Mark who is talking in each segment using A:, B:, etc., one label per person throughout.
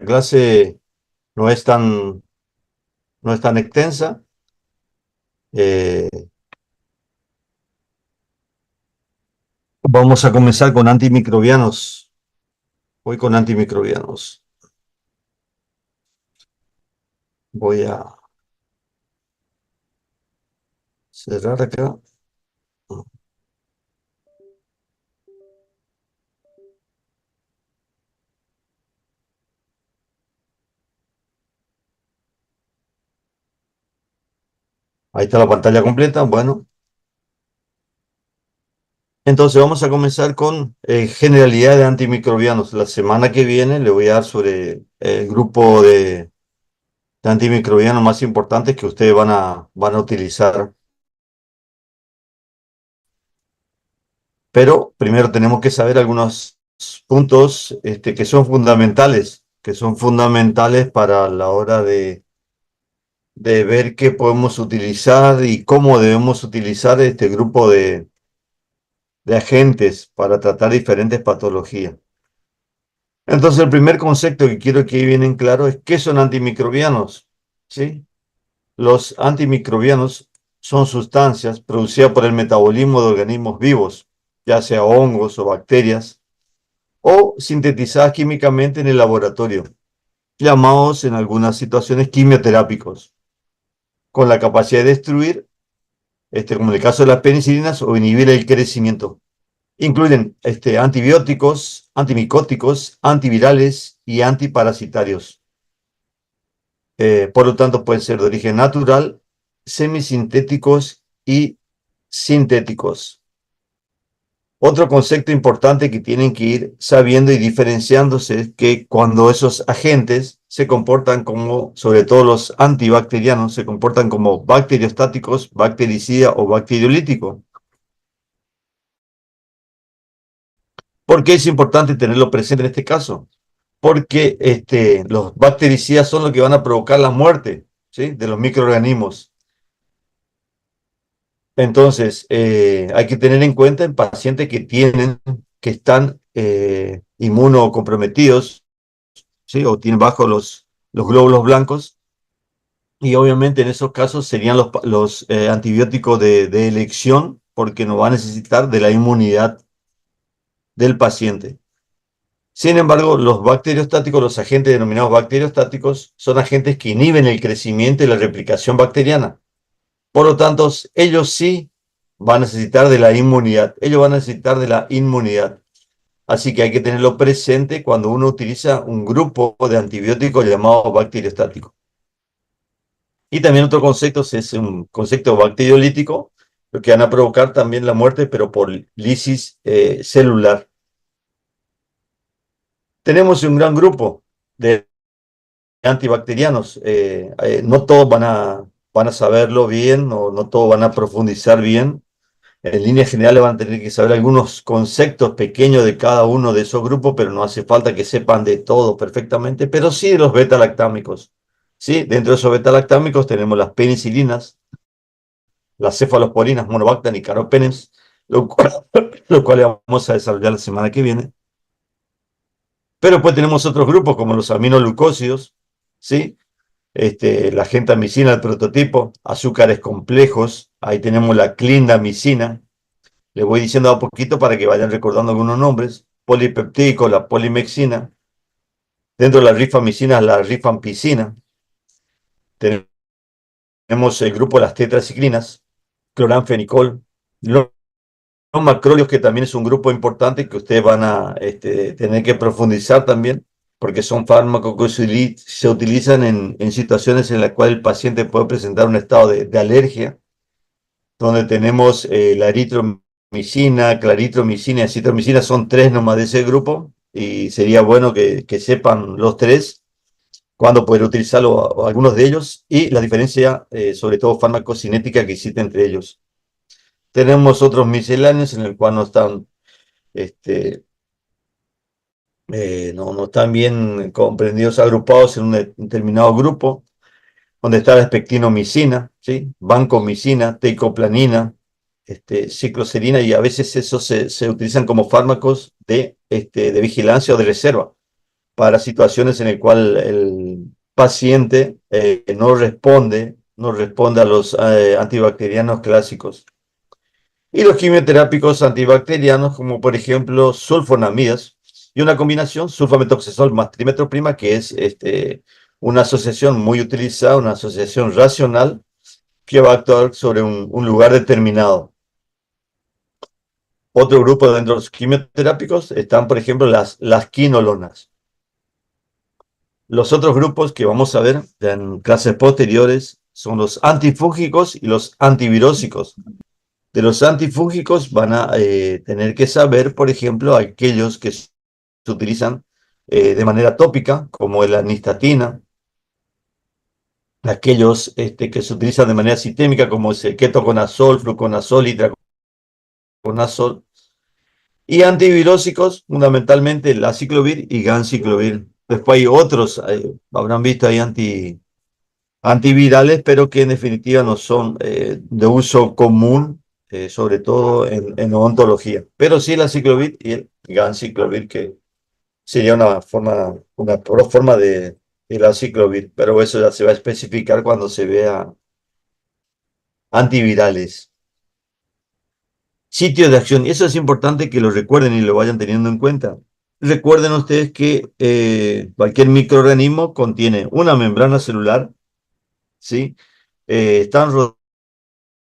A: clase no es tan, no es tan extensa. Eh, Vamos a comenzar con antimicrobianos. Voy con antimicrobianos. Voy a cerrar acá. Ahí está la pantalla completa. Bueno, entonces vamos a comenzar con generalidad de antimicrobianos. La semana que viene le voy a dar sobre el grupo de antimicrobianos más importantes que ustedes van a utilizar. Pero primero tenemos que saber algunos puntos que son fundamentales para la hora de ver qué podemos utilizar y cómo debemos utilizar este grupo de agentes para tratar diferentes patologías. Entonces, el primer concepto que quiero que quede bien en claro es qué son antimicrobianos, ¿sí? Los antimicrobianos son sustancias producidas por el metabolismo de organismos vivos, ya sea hongos o bacterias, o sintetizadas químicamente en el laboratorio, llamados en algunas situaciones quimioterápicos, con la capacidad de destruir, como en el caso de las penicilinas, o inhibir el crecimiento. Incluyen antibióticos, antimicóticos, antivirales y antiparasitarios. Por lo tanto, pueden ser de origen natural, semisintéticos y sintéticos. Otro concepto importante que tienen que ir sabiendo y diferenciándose es que cuando esos agentes se comportan como, sobre todo los antibacterianos, se comportan como bacteriostáticos, bactericida o bacteriolítico. ¿Por qué es importante tenerlo presente en este caso? Porque los bactericidas son los que van a provocar la muerte, ¿sí?, de los microorganismos. Entonces, hay que tener en cuenta en pacientes que están inmunocomprometidos, ¿sí?, o tienen bajo los glóbulos blancos, y obviamente en esos casos serían los antibióticos de elección, porque no va a necesitar de la inmunidad del paciente. Sin embargo, los bacteriostáticos, los agentes denominados bacteriostáticos, son agentes que inhiben el crecimiento y la replicación bacteriana. Por lo tanto, ellos sí van a necesitar de la inmunidad. Ellos van a necesitar de la inmunidad. Así que hay que tenerlo presente cuando uno utiliza un grupo de antibióticos llamado bacteriostático. Y también otro concepto es un concepto bacteriolítico, lo que van a provocar también la muerte, pero por lisis celular. Tenemos un gran grupo de antibacterianos. No todos van a saberlo bien, o no todos van a profundizar bien. En líneas generales van a tener que saber algunos conceptos pequeños de cada uno de esos grupos, pero no hace falta que sepan de todo perfectamente, pero sí de los beta-lactámicos. ¿Sí? Dentro de esos beta-lactámicos tenemos las penicilinas, las cefalosporinas, monobactam y carbapenems, lo cual vamos a desarrollar la semana que viene. Pero después tenemos otros grupos como los aminoglucósidos, ¿sí? La gentamicina, el prototipo, azúcares complejos, ahí tenemos la clindamicina. Les voy diciendo a poquito para que vayan recordando algunos nombres. Polipeptídico, la polimexina. Dentro de la rifamicina, la rifampicina. Tenemos el grupo de las tetraciclinas, cloranfenicol. Los macróleos, que también es un grupo importante que ustedes van a tener que profundizar también, porque son fármacos que se utilizan en situaciones en las cuales el paciente puede presentar un estado de alergia, donde tenemos la eritromicina, claritromicina y acitromicina. Son tres nomás de ese grupo, y sería bueno que sepan los tres cuándo poder utilizarlo, o algunos de ellos, y la diferencia, sobre todo farmacocinética, que existe entre ellos. Tenemos otros misceláneos en el cual no están, no están bien comprendidos, agrupados en un determinado grupo, donde está la espectinomicina, ¿sí?, vancomicina, teicoplanina, cicloserina, y a veces esos se utilizan como fármacos de vigilancia o de reserva. para situaciones en las cuales el paciente no responde a los antibacterianos clásicos. Y los quimioterápicos antibacterianos, como por ejemplo sulfonamidas, y una combinación sulfametoxazol más trimetoprima, que es una asociación muy utilizada, una asociación racional, que va a actuar sobre un lugar determinado. Otro grupo dentro de los quimioterápicos están, por ejemplo, las quinolonas. Los otros grupos que vamos a ver en clases posteriores son los antifúngicos y los antivirósicos. De los antifúngicos van a tener que saber, por ejemplo, aquellos que se utilizan de manera tópica, como la nistatina, aquellos que se utilizan de manera sistémica, como es el ketoconazol, fluconazol y traconazol, y antivirósicos, fundamentalmente el aciclovir y ganciclovir. Después hay otros, habrán visto ahí antivirales, pero que en definitiva no son de uso común, sobre todo en odontología. Pero sí el aciclovir y el ganciclovir, que sería una proforma del aciclovir, pero eso ya se va a especificar cuando se vea antivirales. Sitio de acción, y eso es importante que lo recuerden y lo vayan teniendo en cuenta. Recuerden ustedes que cualquier microorganismo contiene una membrana celular, ¿sí? Están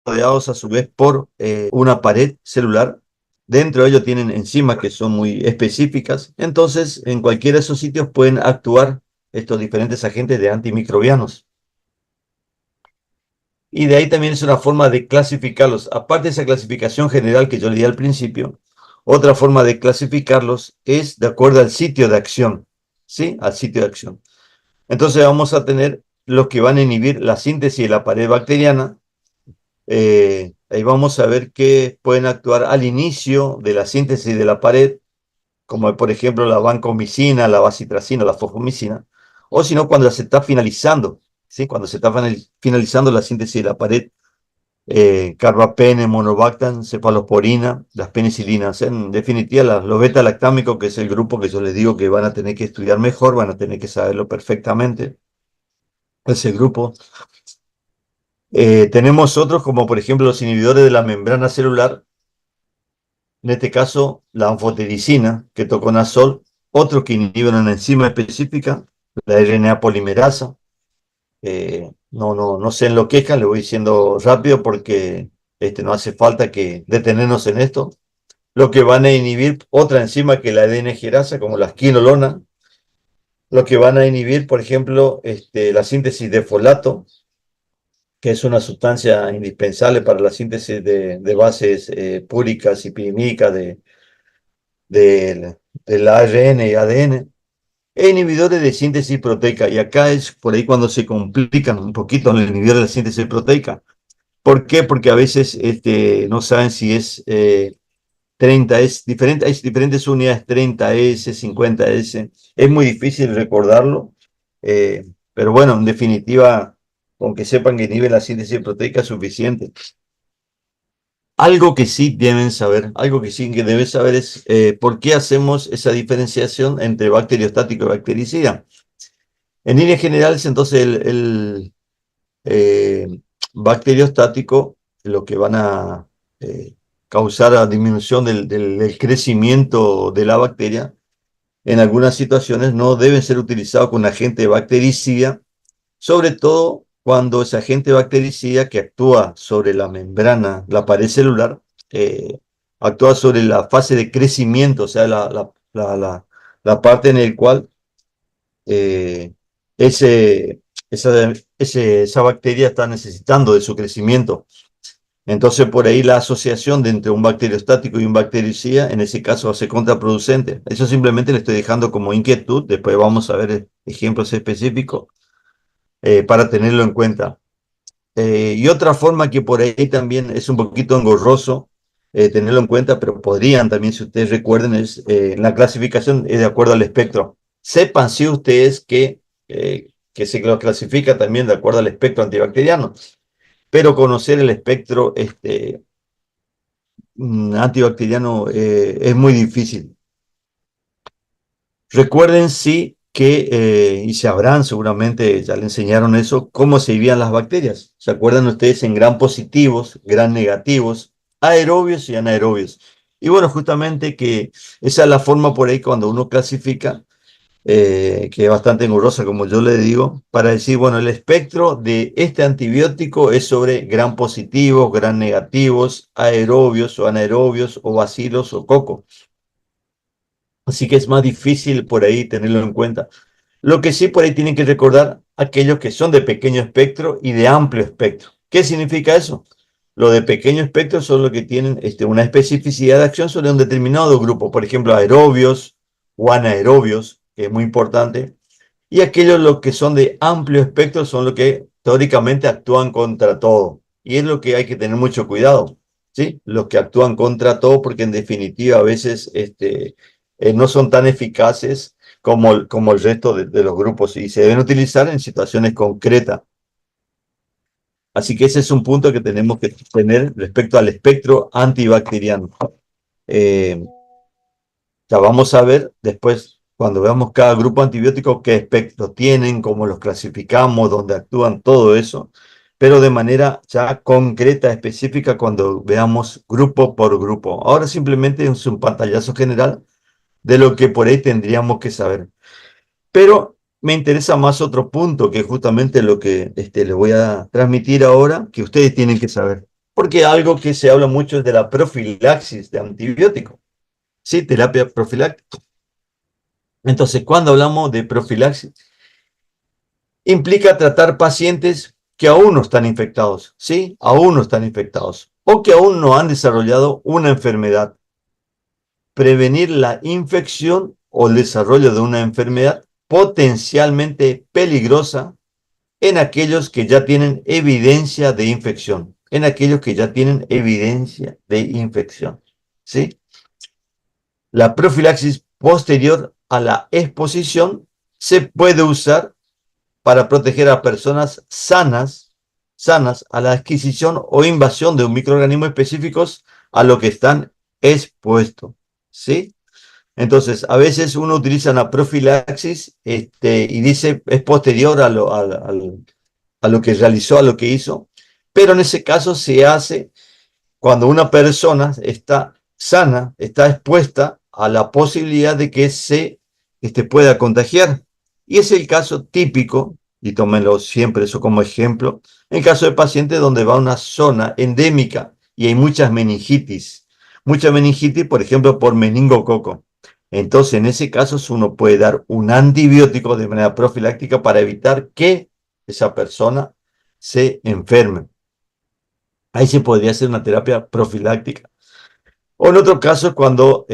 A: rodeados a su vez por una pared celular. Dentro de ellos tienen enzimas que son muy específicas. Entonces, en cualquiera de esos sitios pueden actuar estos diferentes agentes de antimicrobianos. Y de ahí también es una forma de clasificarlos. Aparte de esa clasificación general que yo le di al principio, otra forma de clasificarlos es de acuerdo al sitio de acción. ¿Sí? Al sitio de acción. Entonces vamos a tener los que van a inhibir la síntesis de la pared bacteriana. Ahí vamos a ver que pueden actuar al inicio de la síntesis de la pared, como por ejemplo la vancomicina, la bacitracina, la fosfomicina, o si no, cuando se está finalizando, ¿sí? Cuando se está finalizando la síntesis de la pared, carbapene, monobactam, cefalosporina, las penicilinas. En definitiva, los beta-lactámicos, que es el grupo que yo les digo que van a tener que estudiar mejor, van a tener que saberlo perfectamente, ese grupo. Tenemos otros como por ejemplo los inhibidores de la membrana celular, en este caso la anfotericina, ketoconazol, otros que inhiben una enzima específica, la RNA polimerasa. No se enloquezcan, le voy diciendo rápido porque no hace falta que detenernos en esto. Lo que van a inhibir otra enzima que la ADN-gerasa, como las quinolonas, lo que van a inhibir, por ejemplo, la síntesis de folato, que es una sustancia indispensable para la síntesis de bases púricas y pirimídicas del ARN y ADN, e inhibidores de síntesis proteica. Y acá es por ahí cuando se complican un poquito los inhibidores de la síntesis proteica. ¿Por qué? Porque a veces no saben si es 30, es diferente, hay diferentes unidades, 30S, 50S. Es muy difícil recordarlo, pero bueno, en definitiva, con que sepan que inhibe la síntesis proteica es suficiente. Algo que sí deben saber, algo que sí que deben saber es por qué hacemos esa diferenciación entre bacteriostático y bactericida. En líneas generales, entonces, el bacteriostático, lo que van a causar a disminución del crecimiento de la bacteria, en algunas situaciones no deben ser utilizados con agente bactericida, sobre todo cuando ese agente bactericida que actúa sobre la membrana, la pared celular, actúa sobre la fase de crecimiento, o sea, la parte en la cual eh, ese, esa bacteria está necesitando de su crecimiento. Entonces, por ahí la asociación de entre un bacteriostático y un bactericida, en ese caso, va a ser contraproducente. Eso simplemente le estoy dejando como inquietud. Después vamos a ver ejemplos específicos para tenerlo en cuenta. Y otra forma que por ahí también es un poquito engorroso tenerlo en cuenta, pero podrían también, si ustedes recuerden, es la clasificación es de acuerdo al espectro. Sepan si ustedes que se lo clasifica también de acuerdo al espectro antibacteriano, pero conocer el espectro antibacteriano es muy difícil. Recuerden sí que, y sabrán seguramente, ya le enseñaron eso, cómo se dividían las bacterias. ¿Se acuerdan ustedes en gram positivos, gram negativos, aerobios y anaerobios? Y bueno, justamente que esa es la forma por ahí cuando uno clasifica, que es bastante engorrosa, como yo le digo, para decir, bueno, el espectro de este antibiótico es sobre gram positivos, gram negativos, aerobios o anaerobios o bacilos o coco. Así que es más difícil por ahí tenerlo en cuenta. Lo que sí por ahí tienen que recordar aquellos que son de pequeño espectro y de amplio espectro. ¿Qué significa eso? Lo de pequeño espectro son los que tienen una especificidad de acción sobre un determinado grupo, por ejemplo, aerobios o anaerobios, que es muy importante, y aquellos los que son de amplio espectro son los que teóricamente actúan contra todo. Y es lo que hay que tener mucho cuidado, ¿sí? Los que actúan contra todo, porque en definitiva a veces no son tan eficaces como el resto de los grupos y se deben utilizar en situaciones concretas. Así que ese es un punto que tenemos que tener respecto al espectro antibacteriano. Eh, Ya vamos a ver después, cuando veamos cada grupo antibiótico, qué espectro tienen, cómo los clasificamos, dónde actúan, todo eso, pero de manera ya concreta, específica, cuando veamos grupo por grupo. Ahora simplemente es un pantallazo general de lo que por ahí tendríamos que saber. Pero me interesa más otro punto, que es justamente lo que les voy a transmitir ahora, que ustedes tienen que saber. Porque algo que se habla mucho es de la profilaxis de antibióticos. Sí, terapia profiláctica. Entonces, cuando hablamos de profilaxis, implica tratar pacientes que aún no están infectados, ¿sí? Aún no están infectados o que aún no han desarrollado una enfermedad. Prevenir la infección o el desarrollo de una enfermedad potencialmente peligrosa en aquellos que ya tienen evidencia de infección, en aquellos que ya tienen evidencia de infección, ¿sí? La profilaxis posterior a la exposición se puede usar para proteger a personas sanas a la adquisición o invasión de un microorganismo específicos a lo que están expuestos, ¿sí? Entonces, a veces uno utiliza una profilaxis y dice es posterior a lo que realizó, a lo que hizo, pero en ese caso se hace cuando una persona está sana, está expuesta a la posibilidad de que se pueda contagiar. Y es el caso típico, y tómenlo siempre eso como ejemplo, en caso de pacientes donde va a una zona endémica y hay mucha meningitis, por ejemplo, por meningococo. Entonces, en ese caso, uno puede dar un antibiótico de manera profiláctica para evitar que esa persona se enferme. Ahí se podría hacer una terapia profiláctica. O en otro caso, cuando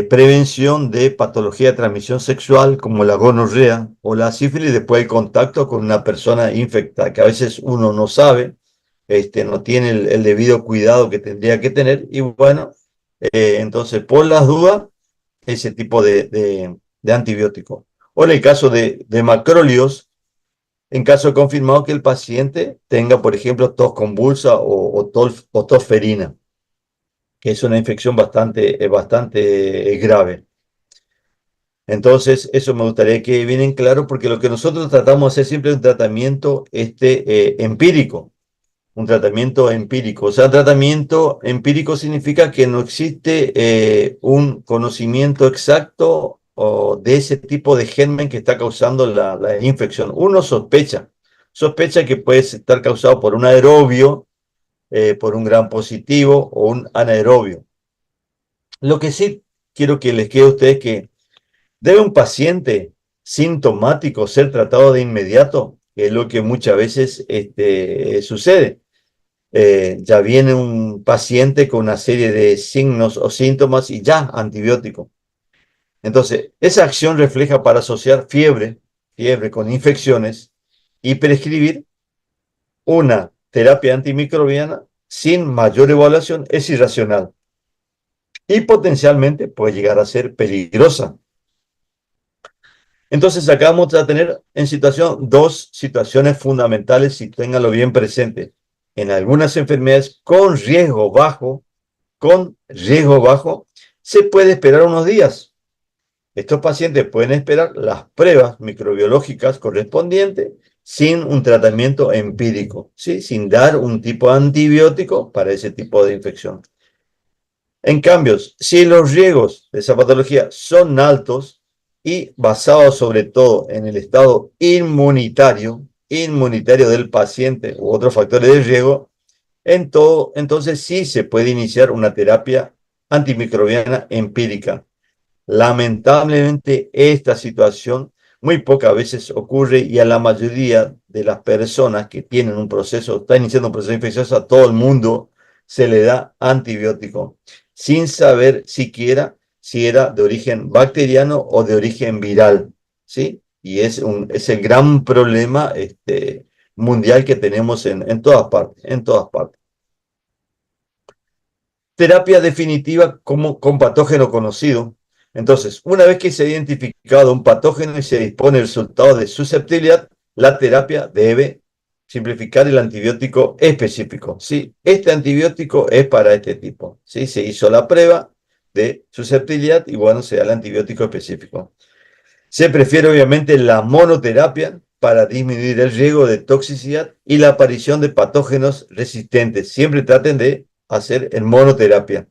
A: prevención de patología de transmisión sexual, como la gonorrea o la sífilis, después del contacto con una persona infectada, que a veces uno no sabe, no tiene el debido cuidado que tendría que tener, y bueno, entonces por las dudas, ese tipo de antibiótico. O en el caso de macrólidos, en caso confirmado que el paciente tenga, por ejemplo, tos convulsa o tos ferina, que es una infección bastante grave. Entonces, eso me gustaría que vienen claro, porque lo que nosotros tratamos de hacer siempre es un tratamiento empírico, un tratamiento empírico. O sea, tratamiento empírico significa que no existe un conocimiento exacto de ese tipo de germen que está causando la infección. Uno sospecha que puede estar causado por un aerobio, por un gram positivo o un anaerobio. Lo que sí quiero que les quede a ustedes que debe un paciente sintomático ser tratado de inmediato, que es lo que muchas veces sucede. Ya viene un paciente con una serie de signos o síntomas y ya antibiótico. Entonces, esa acción refleja para asociar fiebre con infecciones y prescribir una terapia antimicrobiana sin mayor evaluación es irracional y potencialmente puede llegar a ser peligrosa. Entonces acá vamos a tener dos situaciones fundamentales y ténganlo bien presente. En algunas enfermedades con riesgo bajo, se puede esperar unos días. estos pacientes pueden esperar las pruebas microbiológicas correspondientes sin un tratamiento empírico, ¿sí? Sin dar un tipo de antibiótico para ese tipo de infección. En cambio, si los riesgos de esa patología son altos y basados sobre todo en el estado inmunitario del paciente u otros factores de riesgo, entonces sí se puede iniciar una terapia antimicrobiana empírica. Lamentablemente, esta situación muy pocas veces ocurre y a la mayoría de las personas que tienen un proceso, está iniciando un proceso infeccioso, a todo el mundo se le da antibiótico, sin saber siquiera si era de origen bacteriano o de origen viral, ¿sí? Y es el gran problema mundial que tenemos en todas partes, en todas partes. Terapia definitiva como con patógeno conocido. Entonces, una vez que se ha identificado un patógeno y se dispone el resultado de susceptibilidad, la terapia debe simplificar el antibiótico específico. ¿Sí? Este antibiótico es para este tipo. ¿Sí? Se hizo la prueba de susceptibilidad y bueno, se da el antibiótico específico. Se prefiere obviamente la monoterapia para disminuir el riesgo de toxicidad y la aparición de patógenos resistentes. Siempre traten de hacer en monoterapia.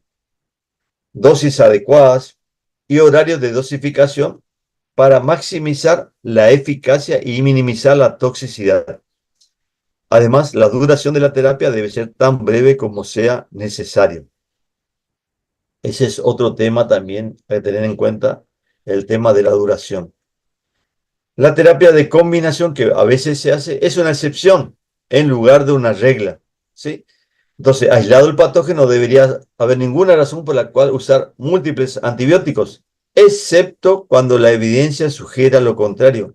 A: Dosis adecuadas y horarios de dosificación para maximizar la eficacia y minimizar la toxicidad. Además, la duración de la terapia debe ser tan breve como sea necesario. Ese es otro tema también a tener en cuenta, el tema de la duración. La terapia de combinación que a veces se hace es una excepción en lugar de una regla, ¿sí? Entonces, aislado el patógeno, no debería haber ninguna razón por la cual usar múltiples antibióticos, excepto cuando la evidencia sugiera lo contrario.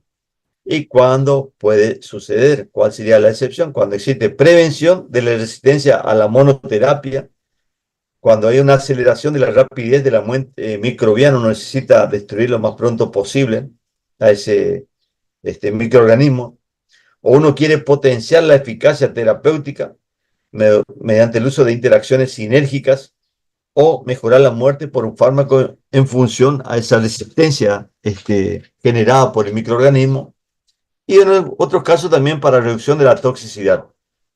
A: ¿Y cuándo puede suceder? ¿Cuál sería la excepción? Cuando existe prevención de la resistencia a la monoterapia, cuando hay una aceleración de la rapidez de la muerte microbiana, uno necesita destruir lo más pronto posible a ese microorganismo, o uno quiere potenciar la eficacia terapéutica mediante el uso de interacciones sinérgicas o mejorar la muerte por un fármaco en función a esa resistencia generada por el microorganismo, y en otros casos también para reducción de la toxicidad,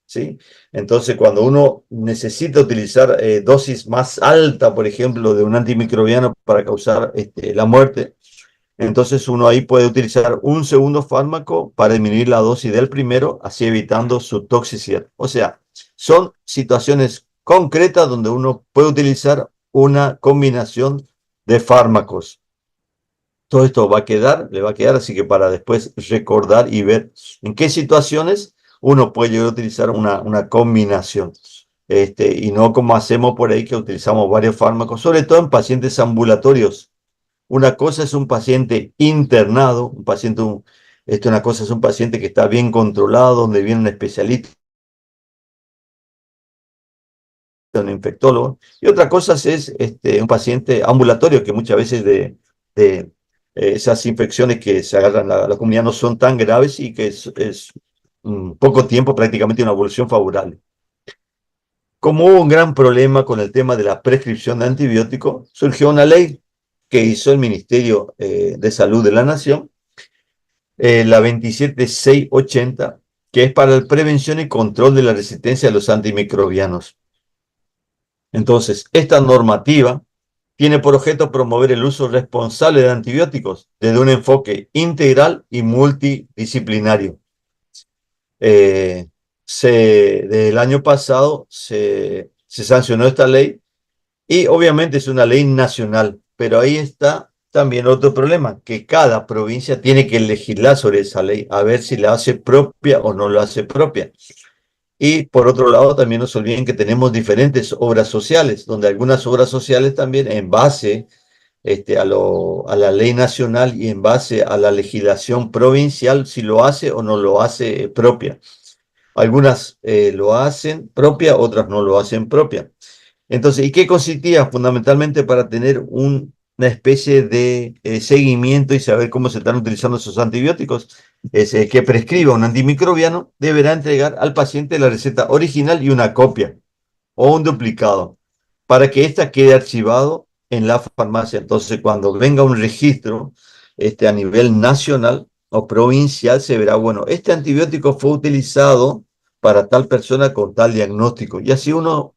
A: ¿sí? Entonces, cuando uno necesita utilizar dosis más alta, por ejemplo, de un antimicrobiano para causar la muerte, entonces uno ahí puede utilizar un segundo fármaco para disminuir la dosis del primero, así evitando su toxicidad. O sea, son situaciones concretas donde uno puede utilizar una combinación de fármacos. Todo esto va a quedar, le va a quedar, así que para después recordar y ver en qué situaciones uno puede llegar a utilizar una combinación. Y no como hacemos por ahí, que utilizamos varios fármacos, sobre todo en pacientes ambulatorios. Una cosa es un paciente internado, una cosa es un paciente que está bien controlado, donde viene un especialista, un infectólogo, y otra cosa es un paciente ambulatorio, que muchas veces de esas infecciones que se agarran a la comunidad no son tan graves y que es poco tiempo, prácticamente una evolución favorable. Como hubo un gran problema con el tema de la prescripción de antibióticos, surgió una ley que hizo el Ministerio de Salud de la Nación, la 27680, que es para la prevención y control de la resistencia a los antimicrobianos. Entonces, esta normativa tiene por objeto promover el uso responsable de antibióticos desde un enfoque integral y multidisciplinario. Desde el año pasado se sancionó esta ley y obviamente es una ley nacional, pero ahí está también otro problema, que cada provincia tiene que legislar sobre esa ley, a ver si la hace propia o no la hace propia. Y por otro lado, también no se olviden que tenemos diferentes obras sociales, donde algunas obras sociales también en base a la ley nacional y en base a la legislación provincial, si lo hace o no lo hace propia. Algunas lo hacen propia, otras no lo hacen propia. Entonces, ¿y qué consistía? Fundamentalmente para tener una especie de seguimiento y saber cómo se están utilizando esos antibióticos. Es el que prescriba un antimicrobiano deberá entregar al paciente la receta original y una copia o un duplicado para que ésta quede archivado en la farmacia. Entonces, cuando venga un registro a nivel nacional o provincial, se verá, bueno, este antibiótico fue utilizado para tal persona con tal diagnóstico. Y así uno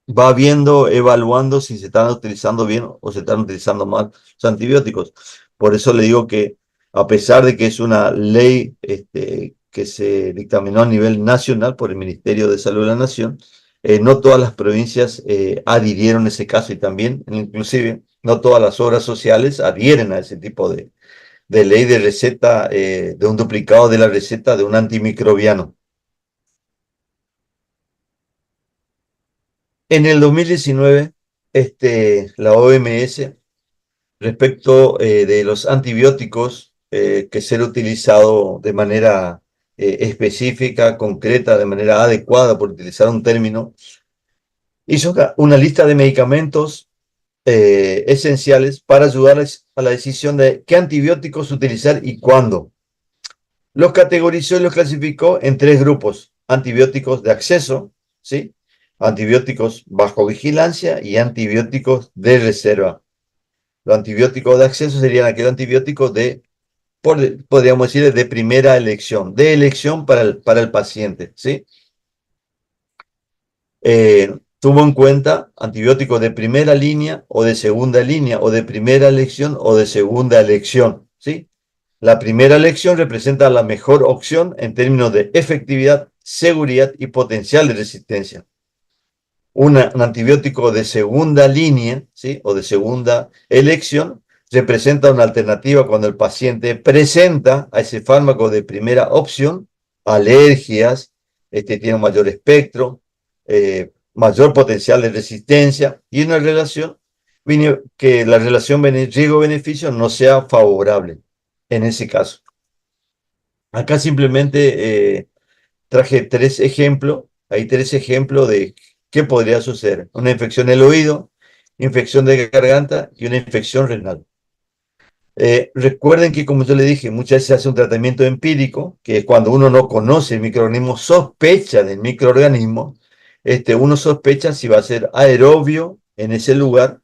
A: va viendo, evaluando si se están utilizando bien o se están utilizando mal los antibióticos. Por eso le digo que a pesar de que es una ley que se dictaminó a nivel nacional por el Ministerio de Salud de la Nación, no todas las provincias adhirieron a ese caso y también, inclusive, no todas las obras sociales adhieren a ese tipo de ley de receta, de un duplicado de la receta de un antimicrobiano. En el 2019, la OMS, respecto de los antibióticos que ser utilizado de manera específica, concreta, de manera adecuada, por utilizar un término, hizo una lista de medicamentos esenciales para ayudarles a la decisión de qué antibióticos utilizar y cuándo. Los categorizó y los clasificó en tres grupos: antibióticos de acceso, ¿sí? Antibióticos bajo vigilancia y antibióticos de reserva. Los antibióticos de acceso serían aquellos antibióticos podríamos decir, de primera elección, de elección para el paciente, ¿sí? Tuvo en cuenta antibióticos de primera línea o de segunda línea, o de primera elección o de segunda elección, ¿sí? La primera elección representa la mejor opción en términos de efectividad, seguridad y potencial de resistencia. Un antibiótico de segunda línea, ¿sí? O de segunda elección representa una alternativa cuando el paciente presenta a ese fármaco de primera opción alergias, tiene un mayor espectro, mayor potencial de resistencia y una relación que la relación riesgo-beneficio no sea favorable en ese caso. Acá simplemente traje tres ejemplos, hay tres ejemplos de qué podría suceder: una infección del oído, infección de garganta y una infección renal. Recuerden que, como yo le dije, muchas veces se hace un tratamiento empírico, que es cuando uno no conoce el microorganismo, sospecha del microorganismo, uno sospecha si va a ser aerobio en ese lugar,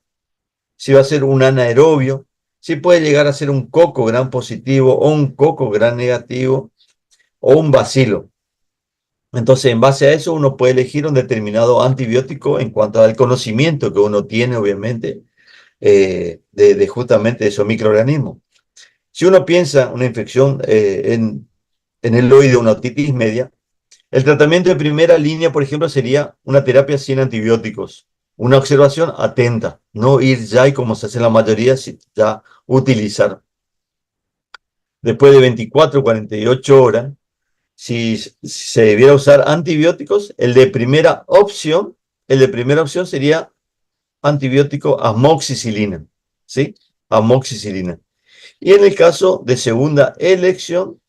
A: si va a ser un anaerobio, si puede llegar a ser un coco gran positivo o un coco gran negativo o un bacilo. Entonces, en base a eso, uno puede elegir un determinado antibiótico en cuanto al conocimiento que uno tiene, obviamente, de justamente esos microorganismos. Si uno piensa una infección en el oído, una otitis media, el tratamiento de primera línea, por ejemplo, sería una terapia sin antibióticos. Una observación atenta, no ir ya y como se hace en la mayoría, ya utilizar. Después de 24 o 48 horas, si se debiera usar antibióticos, el de primera opción sería antibiótico amoxicilina, ¿sí? Amoxicilina. Y en el caso de segunda elección,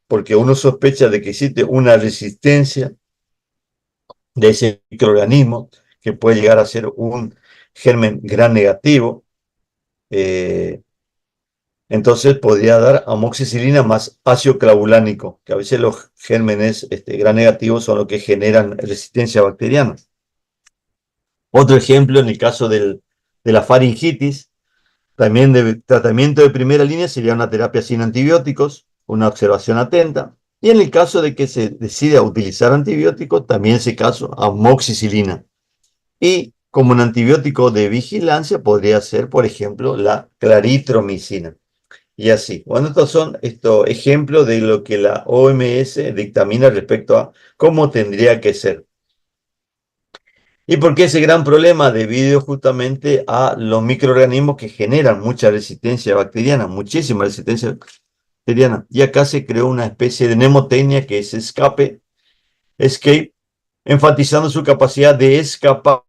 A: porque uno sospecha de que existe una resistencia de ese microorganismo, que puede llegar a ser un germen gran negativo, eh, entonces podría dar amoxicilina más ácido clavulánico, que a veces los gérmenes gran negativos son los que generan resistencia bacteriana. Otro ejemplo, en el caso de la faringitis, también de tratamiento de primera línea sería una terapia sin antibióticos, una observación atenta. Y en el caso de que se decida utilizar antibióticos, también en ese caso amoxicilina. Y como un antibiótico de vigilancia podría ser, por ejemplo, la claritromicina. Y así. Bueno, estos son ejemplos de lo que la OMS dictamina respecto a cómo tendría que ser. ¿Y por qué ese gran problema? Debido justamente a los microorganismos que generan mucha resistencia bacteriana, muchísima resistencia bacteriana. Y acá se creó una especie de mnemotecnia que es escape, enfatizando su capacidad de escapar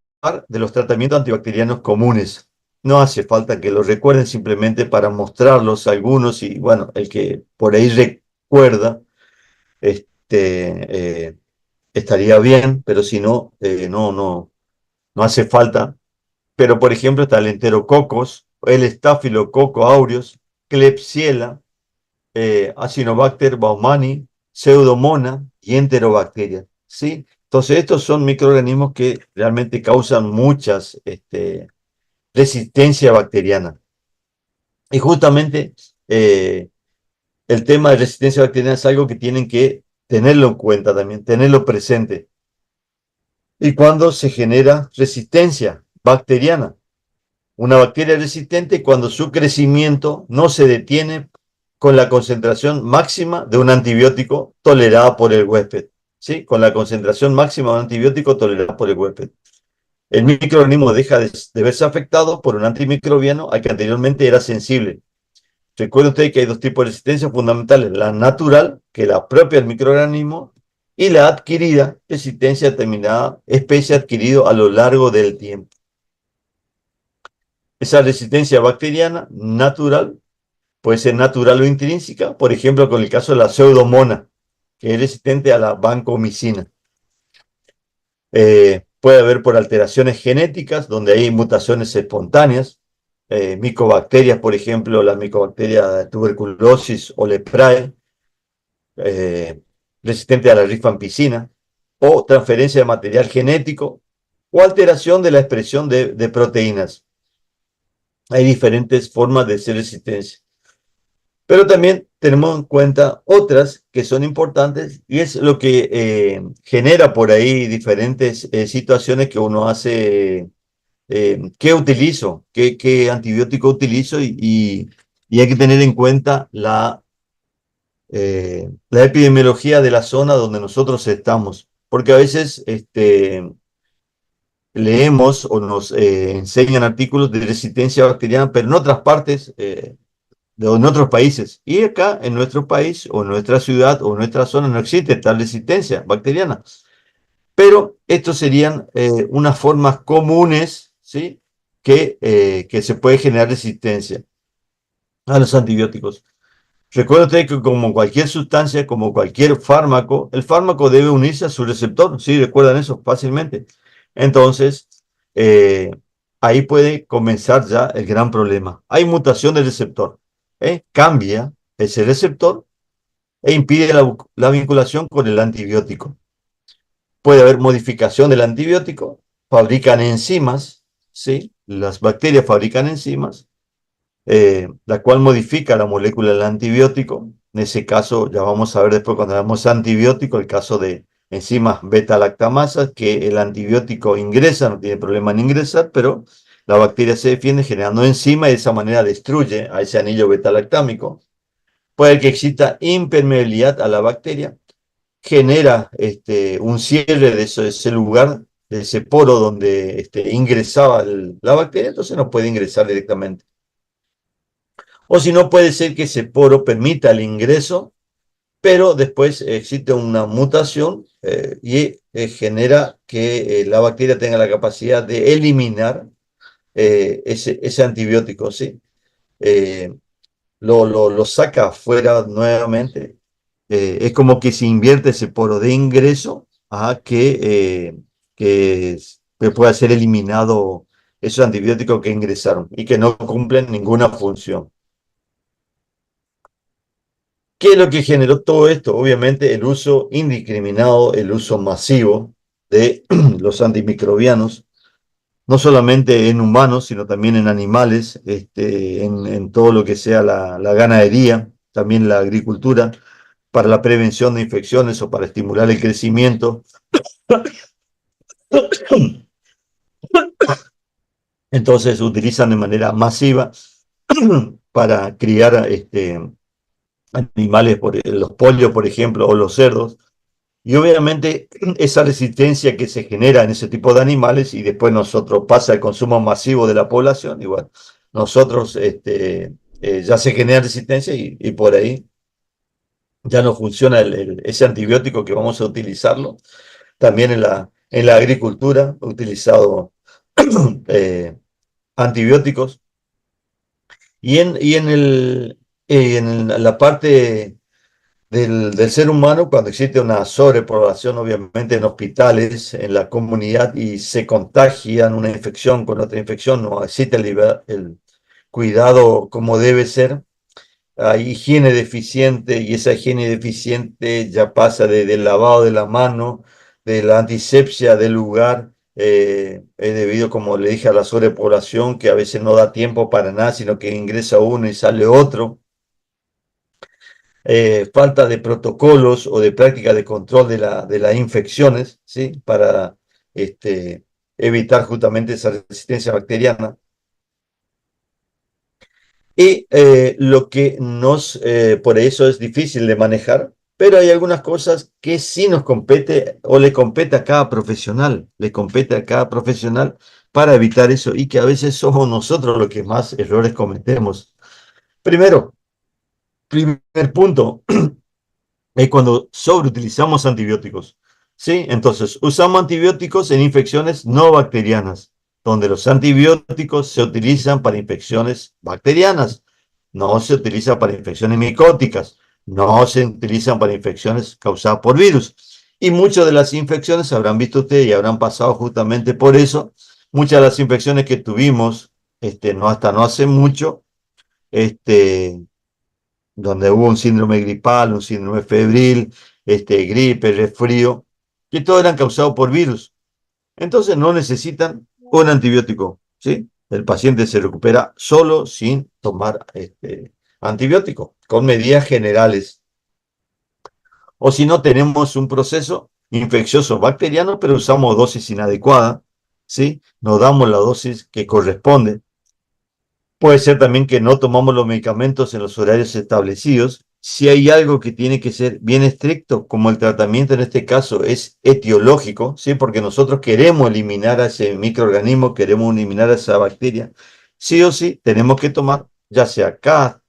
A: de los tratamientos antibacterianos comunes. No hace falta que lo recuerden, simplemente para mostrarlos a algunos, y bueno, el que por ahí recuerda, eh, estaría bien, pero si no, no hace falta. Pero por ejemplo está el enterococos, el estafilococo aureus, Klebsiella, Acinetobacter baumannii, Pseudomonas y Enterobacteria, ¿sí? Entonces estos son microorganismos que realmente causan muchas resistencia bacteriana. Y justamente el tema de resistencia bacteriana es algo que tienen que tenerlo en cuenta también, tenerlo presente. Y cuando se genera resistencia bacteriana, una bacteria resistente cuando su crecimiento no se detiene con la concentración máxima de un antibiótico tolerada por el huésped, ¿sí? Con la concentración máxima de un antibiótico tolerada por el huésped. El microorganismo deja de verse afectado por un antimicrobiano al que anteriormente era sensible. Recuerde usted que hay dos tipos de resistencia fundamentales, la natural, que la propia del microorganismo, y la adquirida, resistencia a determinada especie adquirido a lo largo del tiempo. Esa resistencia bacteriana natural puede ser natural o intrínseca, por ejemplo, con el caso de la pseudomonas, que es resistente a la vancomicina. Puede haber por alteraciones genéticas, donde hay mutaciones espontáneas, micobacterias, por ejemplo, la micobacteria de tuberculosis o leprae, resistente a la rifampicina, o transferencia de material genético, o alteración de la expresión de proteínas. Hay diferentes formas de ser resistencia. Pero también tenemos en cuenta otras que son importantes y es lo que genera por ahí diferentes situaciones que uno hace, ¿qué utilizo? ¿Qué antibiótico utilizo? Y hay que tener en cuenta la epidemiología de la zona donde nosotros estamos, porque a veces leemos o nos enseñan artículos de resistencia bacteriana, pero en otras partes en otros países. Y acá, en nuestro país, o en nuestra ciudad, o en nuestra zona, no existe tal resistencia bacteriana. Pero estos serían unas formas comunes, ¿sí? Que se puede generar resistencia a los antibióticos. Recuerda usted que como cualquier sustancia, como cualquier fármaco, el fármaco debe unirse a su receptor. ¿Sí? ¿Recuerdan eso fácilmente? Entonces, eh, ahí puede comenzar ya el gran problema. Hay mutación del receptor. Cambia ese receptor e impide la vinculación con el antibiótico. Puede haber modificación del antibiótico, fabrican enzimas, ¿sí? Las bacterias fabrican enzimas, la cual modifica la molécula del antibiótico. En ese caso, ya vamos a ver después cuando hablamos de antibiótico, el caso de enzimas beta-lactamasas, que el antibiótico ingresa, no tiene problema en ingresar, pero la bacteria se defiende generando enzima y de esa manera destruye a ese anillo beta-lactámico. Puede que exista impermeabilidad a la bacteria, genera un cierre de ese lugar, de ese poro donde ingresaba la bacteria, entonces no puede ingresar directamente. O si no, puede ser que ese poro permita el ingreso, pero después existe una mutación y genera que la bacteria tenga la capacidad de eliminar ese antibiótico, ¿sí? Lo saca fuera nuevamente. Es como que se invierte ese poro de ingreso a que pueda ser eliminado esos antibióticos que ingresaron y que no cumplen ninguna función. ¿Qué es lo que generó todo esto? Obviamente el uso indiscriminado, el uso masivo de los antimicrobianos, no solamente en humanos, sino también en animales, en todo lo que sea la ganadería, también la agricultura, para la prevención de infecciones o para estimular el crecimiento. Entonces utilizan de manera masiva para criar animales, los pollos, por ejemplo, o los cerdos. Y obviamente esa resistencia que se genera en ese tipo de animales y después nosotros pasa el consumo masivo de la población, igual nosotros ya se genera resistencia y por ahí ya no funciona ese antibiótico que vamos a utilizarlo. También en la agricultura he utilizado eh, antibióticos y en la parte del ser humano, cuando existe una sobrepoblación, obviamente en hospitales, en la comunidad, y se contagian una infección con otra infección, no existe el cuidado como debe ser, hay higiene deficiente y esa higiene deficiente ya pasa del lavado de la mano, de la antisepsia del lugar, es debido, como le dije, a la sobrepoblación, que a veces no da tiempo para nada, sino que ingresa uno y sale otro. Falta de protocolos o de práctica de control de las infecciones, ¿sí? Para este, evitar justamente esa resistencia bacteriana. Y lo que por eso es difícil de manejar, pero hay algunas cosas que sí nos compete o le compete a cada profesional, le compete a cada profesional para evitar eso y que a veces somos nosotros los que más errores cometemos. Primero, primer punto, es cuando sobreutilizamos antibióticos. ¿Sí? Entonces, usamos antibióticos en infecciones no bacterianas, donde los antibióticos se utilizan para infecciones bacterianas, no se utilizan para infecciones micóticas, no se utilizan para infecciones causadas por virus. Y muchas de las infecciones, habrán visto ustedes y habrán pasado justamente por eso, muchas de las infecciones que tuvimos, no hasta no hace mucho, este, donde hubo un síndrome gripal, un síndrome febril, gripe, resfrío, que todos eran causados por virus. Entonces no necesitan un antibiótico, ¿sí? El paciente se recupera solo sin tomar antibiótico, con medidas generales. O si no, tenemos un proceso infeccioso bacteriano, pero usamos dosis inadecuada, ¿sí? No damos la dosis que corresponde. Puede ser también que no tomamos los medicamentos en los horarios establecidos. Si hay algo que tiene que ser bien estricto, como el tratamiento en este caso es etiológico, ¿sí? Porque nosotros queremos eliminar a ese microorganismo, queremos eliminar a esa bacteria, sí o sí tenemos que tomar, ya sea cada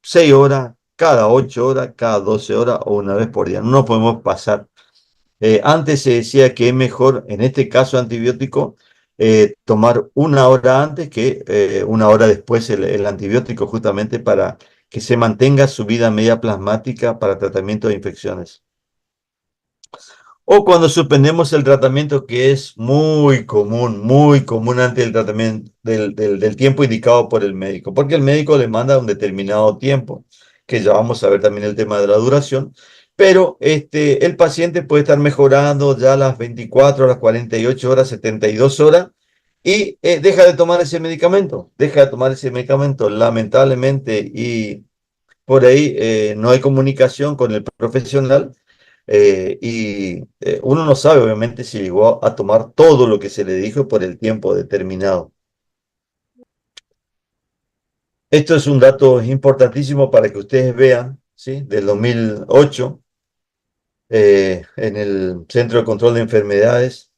A: 6 horas, cada 8 horas, cada 12 horas o una vez por día. No nos podemos pasar. Antes se decía que es mejor, en este caso antibiótico, tomar una hora antes que una hora después el antibiótico, justamente para que se mantenga su vida media plasmática para tratamiento de infecciones. O cuando suspendemos el tratamiento, que es muy común antes del tratamiento, del tiempo indicado por el médico, porque el médico le manda un determinado tiempo, que ya vamos a ver también el tema de la duración, pero el paciente puede estar mejorando ya a las 24 horas, 48 horas, 72 horas, y deja de tomar ese medicamento, lamentablemente, y por ahí no hay comunicación con el profesional y uno no sabe obviamente si llegó a tomar todo lo que se le dijo por el tiempo determinado. Esto es un dato importantísimo para que ustedes vean, ¿sí? Del 2008, en el Centro de Control de Enfermedades,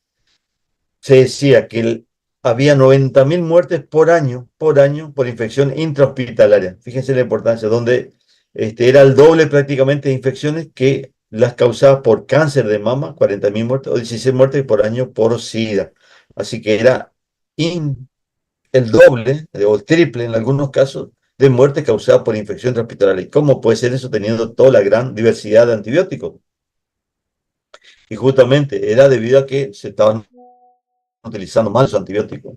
A: se decía que había 90.000 muertes por año, por infección intrahospitalaria. Fíjense la importancia, donde era el doble prácticamente de infecciones que las causadas por cáncer de mama, 40.000 muertes, o 16 muertes por año por SIDA. Así que era el doble o el triple en algunos casos de muertes causadas por infección intrahospitalaria. ¿Y cómo puede ser eso teniendo toda la gran diversidad de antibióticos? Y justamente era debido a que se estaban utilizando mal los antibióticos.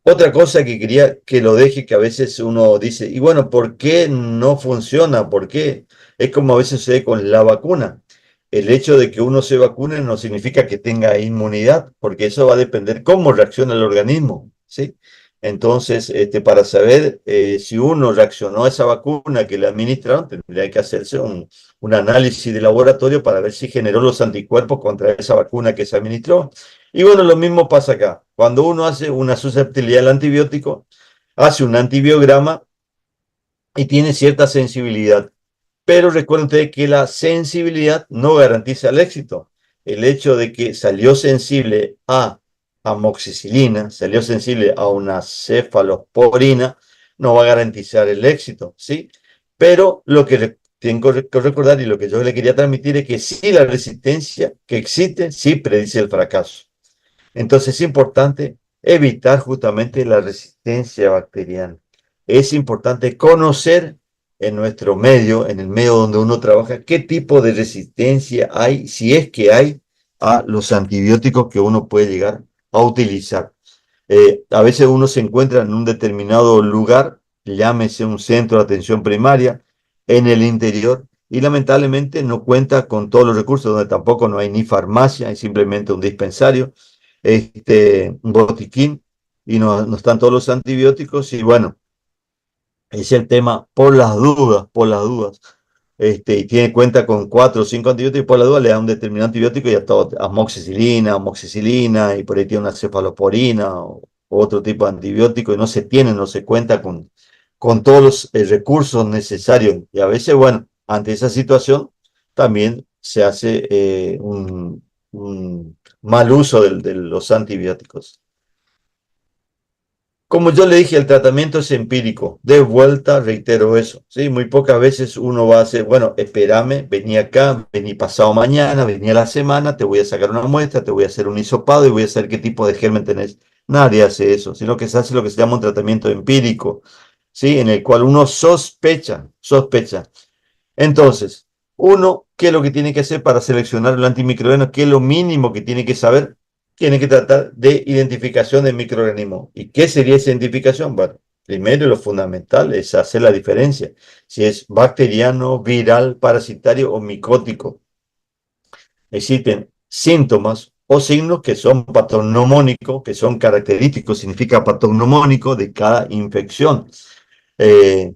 A: Otra cosa que quería que lo deje, que a veces uno dice, y bueno, ¿por qué no funciona? ¿Por qué? Es como a veces sucede con la vacuna. El hecho de que uno se vacune no significa que tenga inmunidad, porque eso va a depender cómo reacciona el organismo, ¿sí? Entonces, para saber si uno reaccionó a esa vacuna que le administraron, tendría que hacerse un análisis de laboratorio para ver si generó los anticuerpos contra esa vacuna que se administró. Y bueno, lo mismo pasa acá. Cuando uno hace una susceptibilidad al antibiótico, hace un antibiograma y tiene cierta sensibilidad. Pero recuerden ustedes que la sensibilidad no garantiza el éxito. El hecho de que salió sensible a amoxicilina, salió sensible a una cefalosporina, no va a garantizar el éxito, ¿sí? Pero lo que tengo que recordar y lo que yo le quería transmitir es que sí, la resistencia que existe, sí predice el fracaso. Entonces es importante evitar justamente la resistencia bacteriana. Es importante conocer en nuestro medio, en el medio donde uno trabaja, qué tipo de resistencia hay, si es que hay, a los antibióticos que uno puede llegar a utilizar. A veces uno se encuentra en un determinado lugar, llámese un centro de atención primaria, en el interior, y lamentablemente no cuenta con todos los recursos, donde tampoco no hay ni farmacia, hay simplemente un dispensario. un botiquín, y no están todos los antibióticos, y bueno, es el tema por las dudas. Y tiene cuenta con 4 o 5 antibióticos, por la duda le da un determinado antibiótico y ya todo, amoxicilina, y por ahí tiene una cefalosporina o otro tipo de antibiótico, y no se cuenta con todos los recursos necesarios. Y a veces, bueno, ante esa situación también se hace un mal uso de los antibióticos. Como yo le dije, el tratamiento es empírico. De vuelta, reitero eso. ¿Sí? Muy pocas veces uno va a hacer, bueno, espérame, vení acá, vení pasado mañana, vení a la semana, te voy a sacar una muestra, te voy a hacer un hisopado y voy a saber qué tipo de germen tenés. Nadie hace eso, sino que se hace lo que se llama un tratamiento empírico, ¿sí? En el cual uno sospecha. Entonces, uno, ¿qué es lo que tiene que hacer para seleccionar el antimicrobiano? ¿Qué es lo mínimo que tiene que saber? Tiene que tratar de identificación del microorganismo. ¿Y qué sería esa identificación? Bueno, primero y lo fundamental es hacer la diferencia. Si es bacteriano, viral, parasitario o micótico. Existen síntomas o signos que son patognomónicos, que son característicos, significa patognomónico de cada infección. Eh,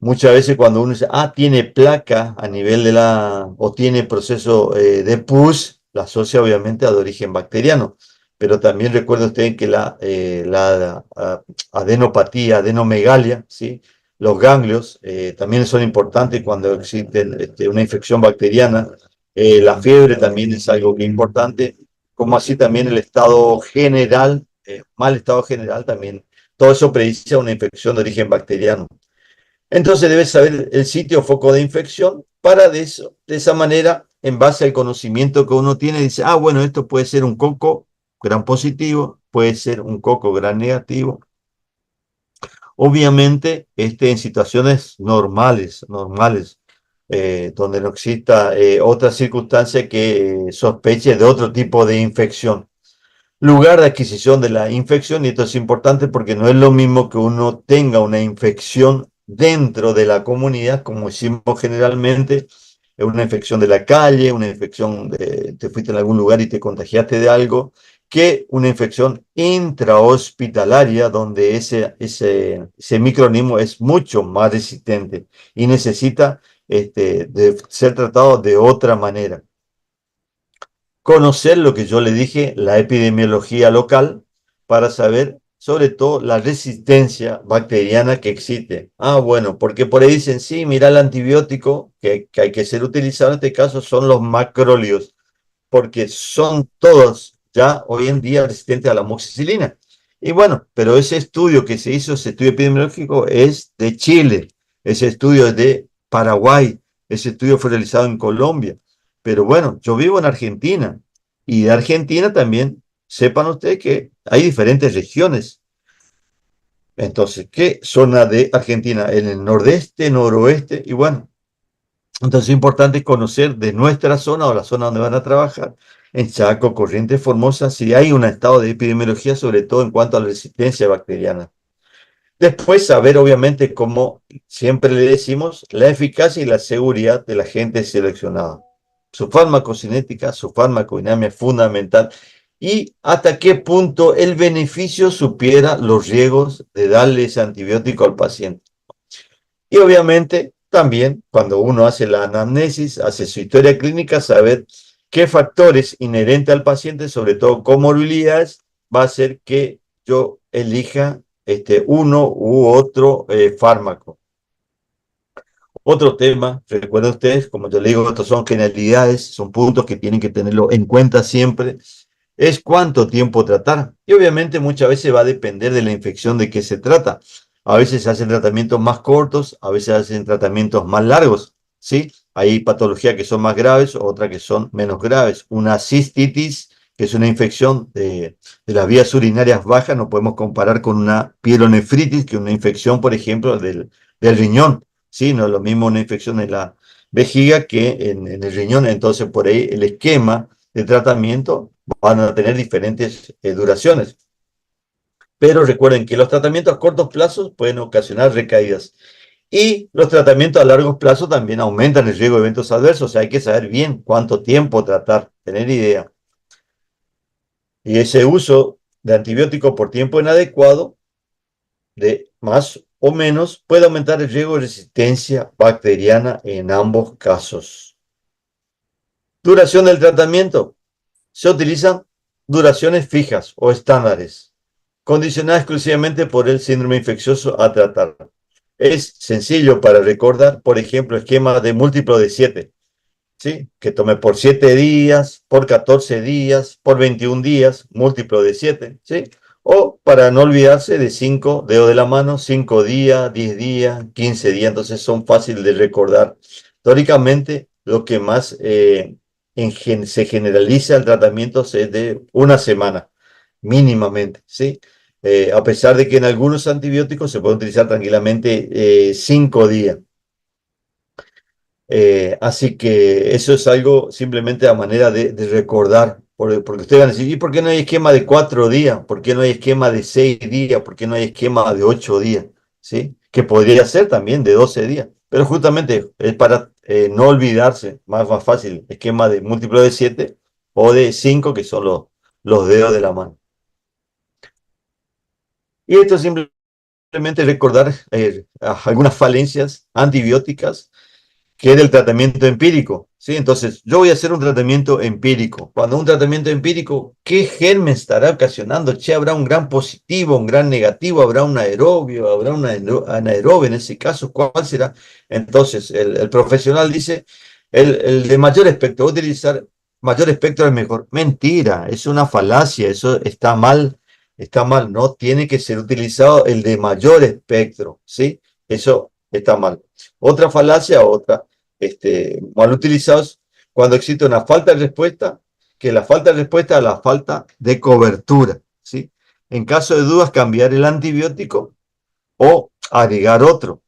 A: Muchas veces cuando uno dice, tiene placa a nivel o tiene proceso de pus, la asocia obviamente a de origen bacteriano. Pero también recuerda usted que la adenopatía, adenomegalia, ¿sí? Los ganglios también son importantes cuando existe una infección bacteriana. La fiebre también es algo que es importante, como así también el estado general, mal estado general también. Todo eso predice una infección de origen bacteriano. Entonces debes saber el sitio foco de infección para de esa manera, en base al conocimiento que uno tiene, dice, bueno, esto puede ser un coco gran positivo, puede ser un coco gran negativo. Obviamente, en situaciones normales, donde no exista otra circunstancia que sospeche de otro tipo de infección. Lugar de adquisición de la infección, y esto es importante porque no es lo mismo que uno tenga una infección dentro de la comunidad, como decimos generalmente, una infección de la calle, una infección te fuiste en algún lugar y te contagiaste de algo, que una infección intrahospitalaria, donde ese microorganismo es mucho más resistente y necesita de ser tratado de otra manera. Conocer lo que yo le dije, la epidemiología local, para saber sobre todo la resistencia bacteriana que existe. Bueno, porque por ahí dicen, sí, mira el antibiótico que hay que ser utilizado en este caso son los macrólidos, porque son todos ya hoy en día resistentes a la amoxicilina. Y bueno, pero ese estudio que se hizo, ese estudio epidemiológico, es de Chile, ese estudio es de Paraguay, ese estudio fue realizado en Colombia. Pero bueno, yo vivo en Argentina, y de Argentina también, sepan ustedes que hay diferentes regiones. Entonces, ¿qué zona de Argentina? En el nordeste, noroeste, y bueno, entonces es importante conocer de nuestra zona o la zona donde van a trabajar, en Chaco, Corrientes, Formosa, si hay un estado de epidemiología, sobre todo en cuanto a la resistencia bacteriana. Después saber, obviamente, como siempre le decimos, la eficacia y la seguridad del agente seleccionado. Su farmacocinética, su farmacodinámica es fundamental, y hasta qué punto el beneficio supiera los riesgos de darle ese antibiótico al paciente. Y obviamente también cuando uno hace la anamnesis, hace su historia clínica, saber qué factores inherentes al paciente, sobre todo comorbilidades, va a hacer que yo elija uno u otro fármaco. Otro tema, recuerden ustedes, como yo le digo, estos son generalidades, son puntos que tienen que tenerlo en cuenta siempre, es cuánto tiempo tratar. Y obviamente muchas veces va a depender de la infección de qué se trata. A veces se hacen tratamientos más cortos, a veces se hacen tratamientos más largos, ¿sí? Hay patologías que son más graves, otras que son menos graves. Una cistitis, que es una infección de las vías urinarias bajas, no podemos comparar con una pielonefritis, que es una infección, por ejemplo, del riñón, ¿sí? No es lo mismo una infección en la vejiga que en el riñón. Entonces, por ahí el esquema de tratamiento van a tener diferentes duraciones. Pero recuerden que los tratamientos a cortos plazos pueden ocasionar recaídas. Y los tratamientos a largo plazo también aumentan el riesgo de eventos adversos. O sea, hay que saber bien cuánto tiempo tratar, tener idea. Y ese uso de antibiótico por tiempo inadecuado, de más o menos, puede aumentar el riesgo de resistencia bacteriana en ambos casos. Duración del tratamiento. Se utilizan duraciones fijas o estándares, condicionadas exclusivamente por el síndrome infeccioso a tratar. Es sencillo para recordar, por ejemplo, esquema de múltiplo de 7. ¿Sí? Que tome por 7 días, por 14 días, por 21 días, múltiplo de 7, ¿sí? O para no olvidarse de 5 dedos de la mano, 5 días, 10 días, 15 días, entonces son fáciles de recordar. Teóricamente, lo que más se generaliza el tratamiento es de una semana, mínimamente, ¿sí? A pesar de que en algunos antibióticos se puede utilizar tranquilamente 5 días. Así que eso es algo simplemente a manera de recordar, porque ustedes van a decir, ¿y por qué no hay esquema de 4 días? ¿Por qué no hay esquema de 6 días? ¿Por qué no hay esquema de 8 días? ¿Sí? Que podría ser también de 12 días, pero justamente es para no olvidarse, más fácil, esquema de múltiplo de 7 o de 5 que son los dedos de la mano. Y esto es simplemente recordar algunas falencias antibióticas que es del tratamiento empírico, ¿sí? Entonces, yo voy a hacer un tratamiento empírico. Cuando un tratamiento empírico, ¿qué germen estará ocasionando? Che, ¿habrá un gran positivo, un gran negativo? ¿Habrá un aerobio? ¿Habrá un anaerobio en ese caso? ¿Cuál será? Entonces, el profesional dice, el de mayor espectro, utilizar mayor espectro es mejor. Mentira, es una falacia, eso está mal, no tiene que ser utilizado el de mayor espectro, ¿sí? Eso está mal. Otra falacia, mal utilizados cuando existe una falta de respuesta, que la falta de respuesta es la falta de cobertura, ¿sí? En caso de dudas, cambiar el antibiótico o agregar otro.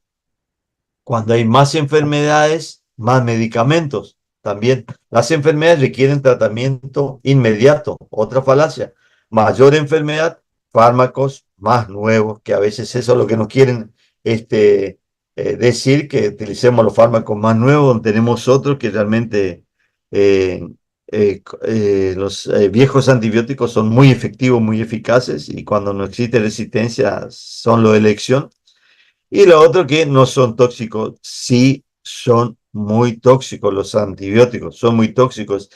A: Cuando hay más enfermedades, más medicamentos. También las enfermedades requieren tratamiento inmediato. Otra falacia. Mayor enfermedad, fármacos más nuevos, que a veces eso es lo que nos quieren decir, que utilicemos los fármacos más nuevos. Tenemos otros que realmente eh, los viejos antibióticos son muy efectivos, muy eficaces, y cuando no existe resistencia son la elección. Y lo otro que no son tóxicos, sí son muy tóxicos los antibióticos, son muy tóxicos.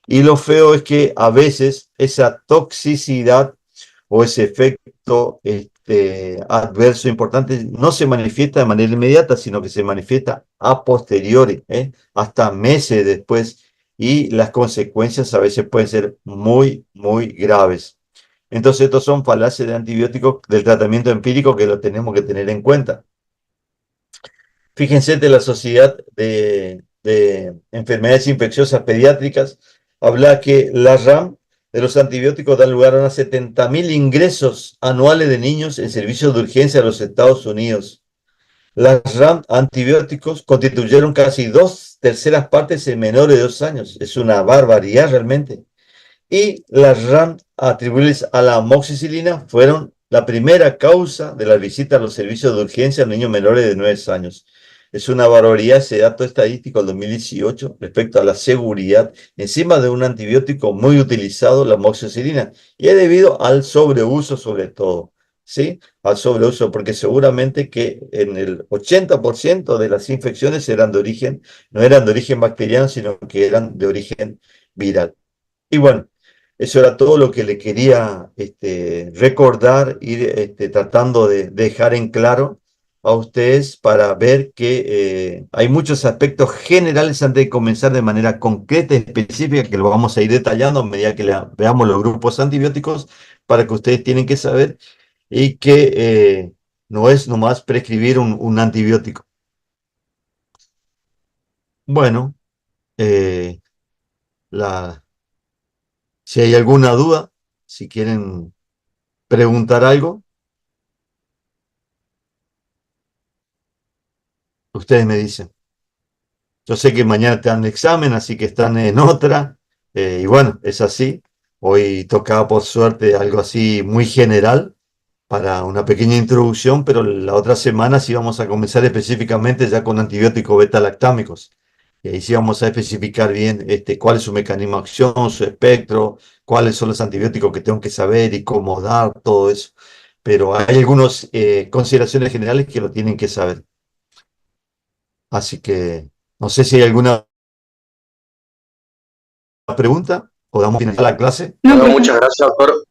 A: Y lo feo es que a veces esa toxicidad o ese efecto adverso importante no se manifiesta de manera inmediata, sino que se manifiesta a posteriori, hasta meses después, y las consecuencias a veces pueden ser muy, muy graves. Entonces, estos son falacias de antibióticos del tratamiento empírico que lo tenemos que tener en cuenta. Fíjense de la Sociedad de Enfermedades Infecciosas Pediátricas, habla que la RAM de los antibióticos dan lugar a unos 70.000 ingresos anuales de niños en servicios de urgencia de los Estados Unidos. Las RAM antibióticos constituyeron casi 2/3 en menores de 2 años. Es una barbaridad realmente. Y las RAM atribuibles a la amoxicilina fueron la primera causa de la visita a los servicios de urgencia a niños menores de 9 años. Es una barbaridad ese dato estadístico del 2018 respecto a la seguridad encima de un antibiótico muy utilizado, la amoxicilina, y es debido al sobreuso sobre todo, ¿sí? Al sobreuso, porque seguramente que en el 80% de las infecciones no eran de origen bacteriano, sino que eran de origen viral. Y bueno, eso era todo lo que le quería recordar, ir tratando de dejar en claro a ustedes para ver que hay muchos aspectos generales antes de comenzar de manera concreta y específica, que lo vamos a ir detallando a medida que veamos los grupos antibióticos, para que ustedes tienen que saber y que no es nomás prescribir un antibiótico. Bueno, eh, si hay alguna duda, si quieren preguntar algo, ustedes me dicen. Yo sé que mañana te dan el examen, así que están en otra. Y bueno, es así. Hoy tocaba por suerte algo así muy general para una pequeña introducción, pero la otra semana sí vamos a comenzar específicamente ya con antibióticos beta-lactámicos. Y ahí sí vamos a especificar bien cuál es su mecanismo de acción, su espectro, cuáles son los antibióticos que tengo que saber y cómo dar, todo eso. Pero hay algunas consideraciones generales que lo tienen que saber. Así que no sé si hay alguna pregunta o damos final a la clase.
B: No,
C: Bueno,
B: profe.
C: muchas gracias, doctor.